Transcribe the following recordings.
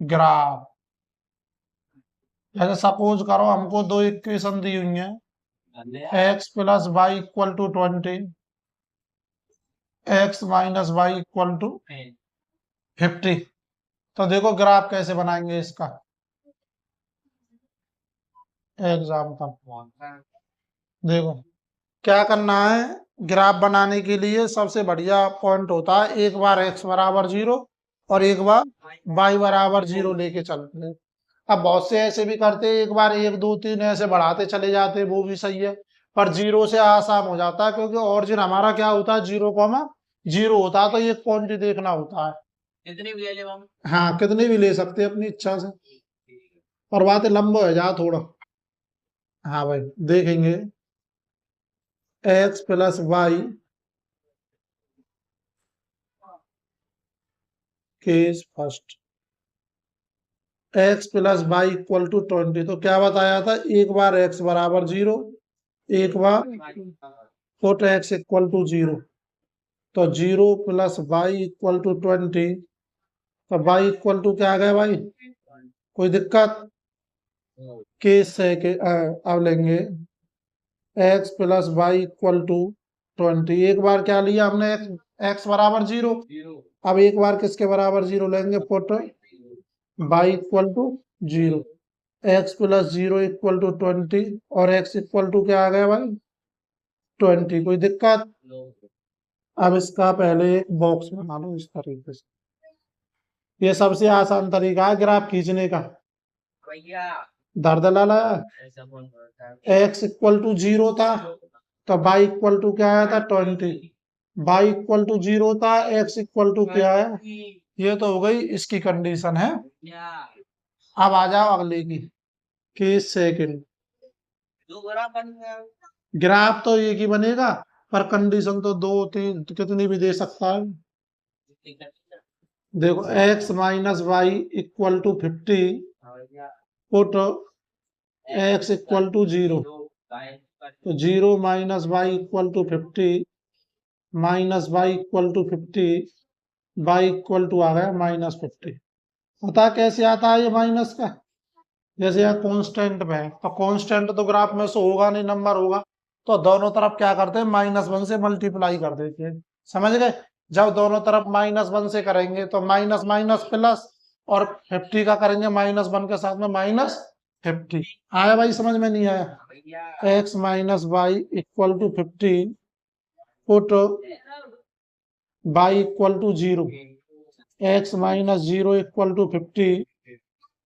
Graph. जैसे suppose करो हमको दो इक्वेशन दी हुई है, X plus Y equal to 20, X minus Y equal to 50। तो देखो ग्राफ कैसे बनाएंगे इसका एग्जाम्पल। देखो क्या करना है, ग्राफ बनाने के लिए सबसे बढ़िया पॉइंट होता है एक बार एक्स बराबर 0 और एक बार वाई बराबर 0 लेके चलते हैं। अब बहुत से ऐसे भी करते हैं, एक बार 1 2 3 ऐसे बढ़ाते चले जाते हैं, वो भी सही है। पर 0 से आसान हो जाता है, क्योंकि ओरिजिन हमारा क्या होता है, 0,0 होता है। तो ये क्वांटिटी देखना होता है, कितनी भी ले ले हम। हाँ, कितनी भी ले सकते हैं अपनी इच्छा से। और बातें लंबा हो जा थोड़ा। हाँ भाई, देखेंगे X plus Y case first, X plus Y equal to 20। तो क्या बताया था, एक बार एक्स बराबर 0, एक बार पुट एक्स इक्वल टू 0। तो 0 प्लस वाई इक्वल टू 20। तो वाई इक्वल टू क्या आ गया भाई, कोई दिक्कत? केस है कि अब लेंगे X plus Y equal to 20। एक बार क्या लिया हमने, एक्स बराबर 0। अब एक बार किसके बराबर 0 लेंगे, put Y equal to 0, X plus 0 equal to 20 और एक्स इक्वल टू क्या आ गया भाई, 20। कोई दिक्कत? अब इसका पहले एक बॉक्स बना लो इस तरीके से। ये सबसे आसान तरीका है ग्राफ खींचने का। दर्द लाला, एक्स इक्वल टू 0 था तो वाई इक्वल टू क्या आया था, 20। वाई इक्वल टू 0 था, एक्स इक्वल टू क्या है, ये तो हो गई इसकी कंडीशन है। अब आ जाओ अगले की सेकंड। ग्राफ तो एक ही बनेगा, पर कंडीशन तो 2 3 कितनी भी दे सकता है। देखो x minus Y equal to 50, put x equal to 0। तो 0 minus Y equal to 50 minus Y equal to 50, y equal to आ गया माइनस 50। पता कैसे आता है ये माइनस का, जैसे यहाँ कांस्टेंट में है तो कांस्टेंट तो ग्राफ में से होगा नहीं, नंबर होगा। तो दोनों तरफ क्या करते हैं, -1 से मल्टीप्लाई कर देते हैं। समझ गए? जब दोनों तरफ -1 से करेंगे तो माइनस माइनस प्लस, और 50 का करेंगे -1 के साथ में -50। आया भाई, समझ में नहीं आया? X minus Y equal to 50, put Y equal to 0, X minus 0 equal to 50,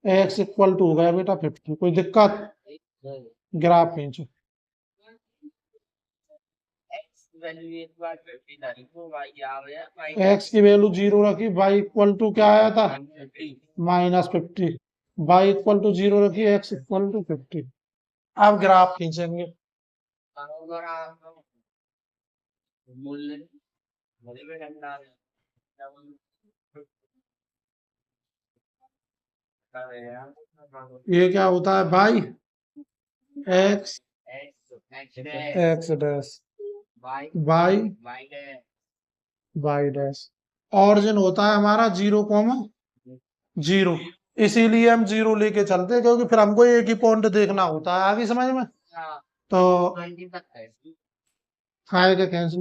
X equal to हो गया बेटा 50। कोई दिक्कत? ग्राफ खींचो। एक्स की वैल्यू 0 रखी, वाई इक्वल टू क्या आया था, -50। वाई इक्वल टू 0 रखी, एक्स इक्वल टू 50। अब ग्राफ खींचेंगे। ये क्या होता है भाई, X X dash Y Y dash. Origin होता है हमारा 0,0, इसीलिए हम 0 लेके चलते हैं, क्योंकि फिर हमको एक ही पॉइंट देखना होता है। आगे समझ में? तो फाइव के कैंसिल।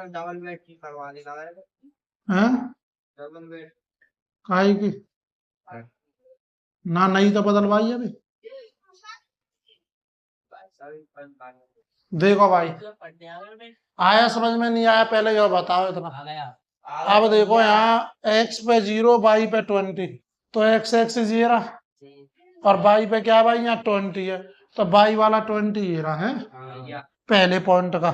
डबल बेड की करवा देगा काहे की ना, नहीं तो बदलवाई अभी। देखो भाई, आया समझ में नहीं आया, पहले ये बताओ इतना। अब देखो यहाँ एक्स पे 0, वाई पे 20, तो एक्स एक्स ये रहा, और वाई पे क्या भाई, यहाँ 20 है, तो वाई वाला 20 ये रहा है पहले पॉइंट का।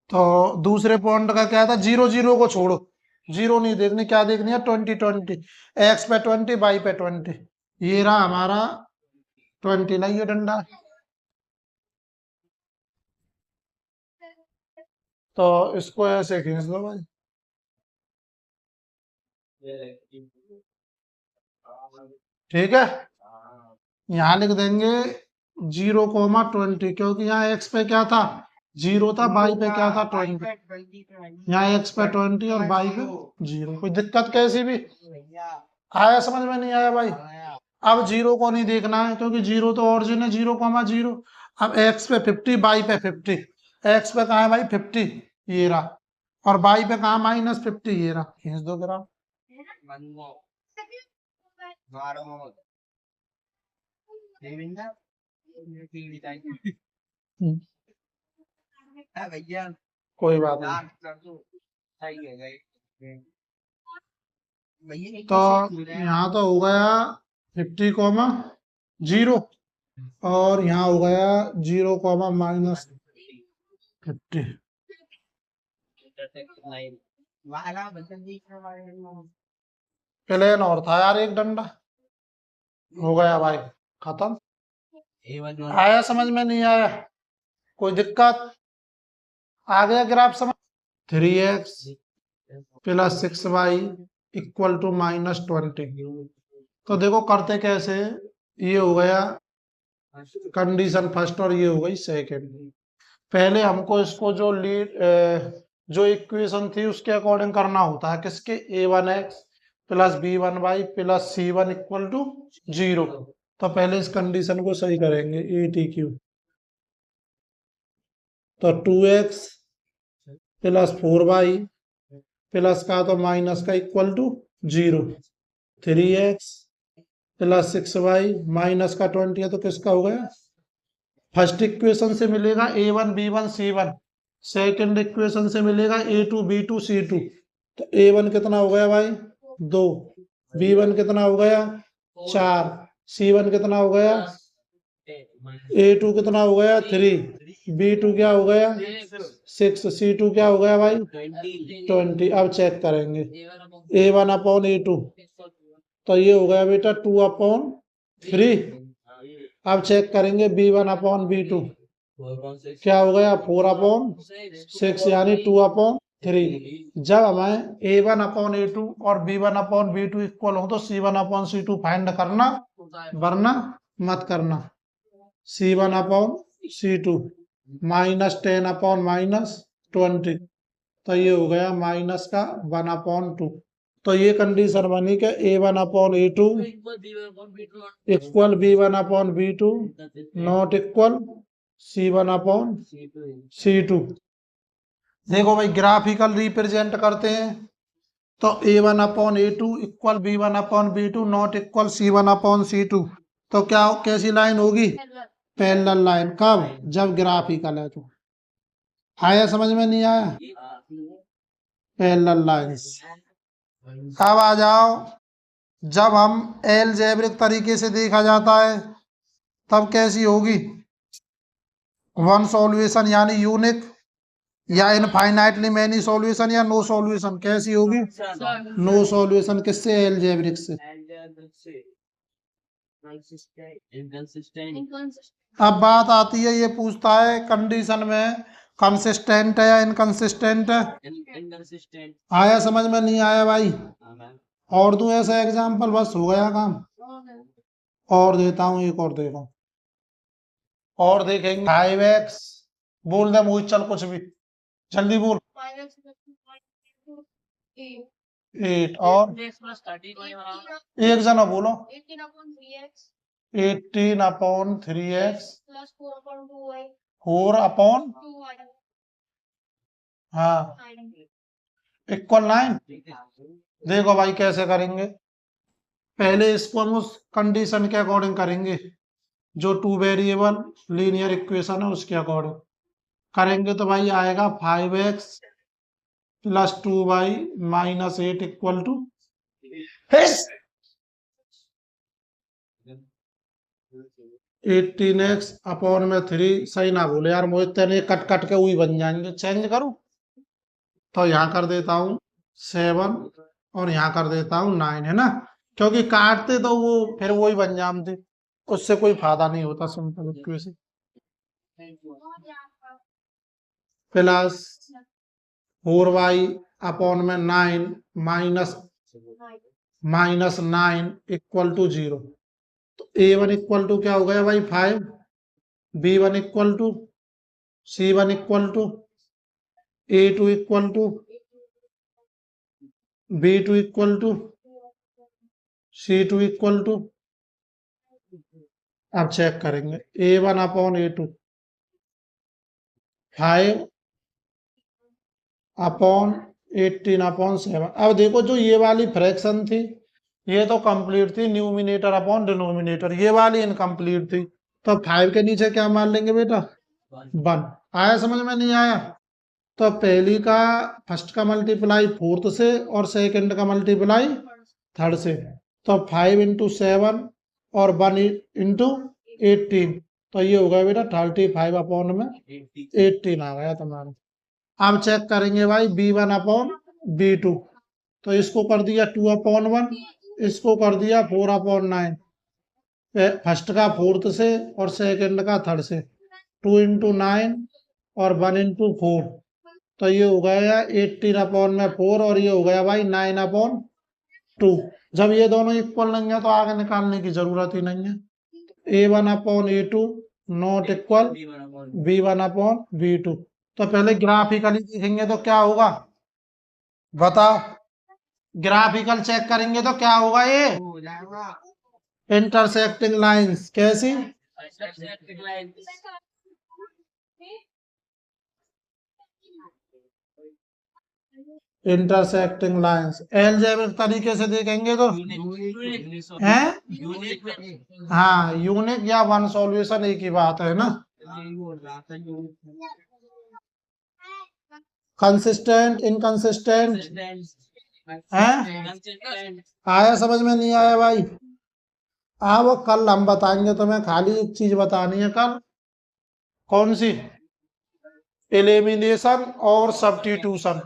तो दूसरे पॉइंट का क्या था, जीरो जीरो को छोड़ो, जीरो नहीं देखनी, क्या देखनी है, 20 20, एक्स पे 20 वाई पे 20, ये रहा हमारा 20 नहीं, ये डंडा। तो इसको ऐसे खींच दो भाई, ठीक है। यहाँ लिख देंगे 0,20, क्योंकि यहाँ एक्स पे क्या था, जीरो था, बाई पे क्या था, 20। यहाँ एक्स पे 20 और बाई पे जीरो। कोई दिक्कत कैसी भी आया, समझ में नहीं आया भाई? अब जीरो को नहीं देखना है, क्योंकि जीरो तो ऑरिजिन है, 0,0। अब एक्स पे 50, बाई पे 50, एक्स पे कहा है भाई 50, ये रहा, और बाई पे कहा -50, ये रहा, खींच दो ग्राफ। कोई बात नहीं। तो यहाँ तो हो गया 50,0, और यहाँ हो गया 0,-50। प्लेन और था यार एक डंडा, हो गया भाई, खत्म। आया समझ में नहीं आया, कोई दिक्कत? आ गया ग्राफ समझ? 3x + 6y = -20। तो देखो करते कैसे, ये हो गया कंडीशन फर्स्ट और ये हो गई सेकंड। पहले हमको इसको जो जो इक्वेशन थी उसके अकॉर्डिंग करना होता है, किसके, a1x + b1y + c1 = 0। तो पहले इस कंडीशन को सही करेंगे, ATQ। तो 2x + 4y प्लस का तो माइनस का = 0, 3x + 6y माइनस का 20 है, तो किसका हो गया, फर्स्ट इक्वेशन से मिलेगा a1 b1 c1, second equation से मिलेगा a2 b2 c2। तो a1 कितना हो गया भाई, 2, b1 कितना हो गया, 4, c1 कितना हो गया, a2 कितना हो गया, 3, b2 क्या हो गया, 6, c2 क्या हो गया भाई, 20। अब चेक करेंगे a1/a2, तो ये हो गया बेटा 2/3। अब चेक करेंगे b1/b2, क्या हो गया, 4/6, यानी 2/3। जब हमें a1/a2 और b1/b2 इक्वल हो तो c1/c2 फाइंड करना, वरना मत करना। c1/c2 -10/-20, तो ये हो गया माइनस का 1/2। तो ये कंडीशन बनी कि a1/a2 = b1/b2 not equal c1/c2। देखो भाई ग्राफिकल रिप्रेजेंट करते हैं, तो a1/a2 = b1/b2 not equal c1/c2। तो क्या कैसी लाइन होगी, पैरेलल लाइन। कब, जब ग्राफिकल है। तो आया समझ में नहीं आया, पैरेलल लाइंस। अब आ जाओ, जब हम अलजेब्रिक तरीके से देखा जाता है तब कैसी होगी, वन सॉल्यूशन यानी यूनिक, या इनफाइनाइटली मैनी सॉल्यूशन, या नो सॉल्यूशन। कैसी होगी, नो सॉल्यूशन। किससे, अलजेब्रिक से। अब बात आती है, ये पूछता है कंडीशन में कंसिस्टेंट है या इनकंसिस्टेंट है। आया समझ में नहीं आया भाई, और दूं ऐसा एग्जाम्पल, बस हो गया काम। और देता हूं, एक और देखो, और देखेंगे। 5x, बोल दे मुझे, चल कुछ भी जल्दी बोल। 8 और एक जना बोलो, 18/3x +4/2y, हाँ, = 9। देखो भाई कैसे करेंगे, पहले इसको हम उस कंडीशन के अकॉर्डिंग करेंगे, जो 2 वेरिएबल लीनियर इक्वेशन है उसके अकॉर्डिंग करेंगे। तो भाई आएगा 5x + 2y - 8 = 18x अपॉन में 3 सही ना बोले यार मोहित तेने कट कट के वही बन जाएंगे चेंज करूं तो यहाँ कर देता हूँ 7 और यहाँ कर देता हूँ 9 है ना क्योंकि काटते तो वो फिर वही बन जाते उससे कोई फायदा नहीं होता simple equation plus 4y upon में 9 माइनस 9 इक्वल टू 0 तो a1 इक्वल टू क्या हो गया भाई 5 b1 equal to c1 equal to a2 equal to b2 equal to c2 equal to अब चेक करेंगे a1 upon a2 5 upon 18 upon 7 अब देखो जो ये वाली फ्रैक्शन थी ये तो कंप्लीट थी न्यूमिनेटर अपॉन डिनोमिनेटर ये वाली इनकम्प्लीट थी तो 5 के नीचे क्या मान लेंगे बेटा 1 आया समझ में नहीं आया तो पहली का फर्स्ट का मल्टीप्लाई फोर्थ से और सेकंड का मल्टीप्लाई थर्ड से तो 5 इंटू 7 और 1 इंटू 18 तो ये हो गया बेटा 35 अपॉन में 18 आ गया तुम्हारा अब चेक करेंगे भाई b1 अपॉन b2 तो इसको कर दिया 2 अपॉन 1 इसको कर दिया 4 अपॉन 9 फर्स्ट का फोर्थ से और सेकंड का थर्ड से 2 इंटू 9 और 1 इंटू 4 तो ये हो गया 18 अपॉन में 4 और ये हो गया भाई 9 अपॉन 2 जब ये दोनों इक्वल नहीं है तो आगे निकालने की जरूरत ही नहीं है a1 upon a2 not equal b1 upon b2 तो पहले ग्राफिकली देखेंगे तो क्या होगा बताओ ग्राफिकल चेक करेंगे तो क्या होगा ये इंटरसेक्टिंग लाइंस कैसी इंटरसेक्टिंग लाइंस एलजेब्रिक तरीके से देखेंगे तो हैं हाँ यूनिक या वन सॉल्यूशन एक ही बात है ना कंसिस्टेंट इनकंसिस्टेंट हैं आया समझ में नहीं आया भाई वो कल हम बताएंगे तुम्हें खाली एक चीज बतानी है कल कौन सी एलिमिनेशन और सब्स्टिट्यूशन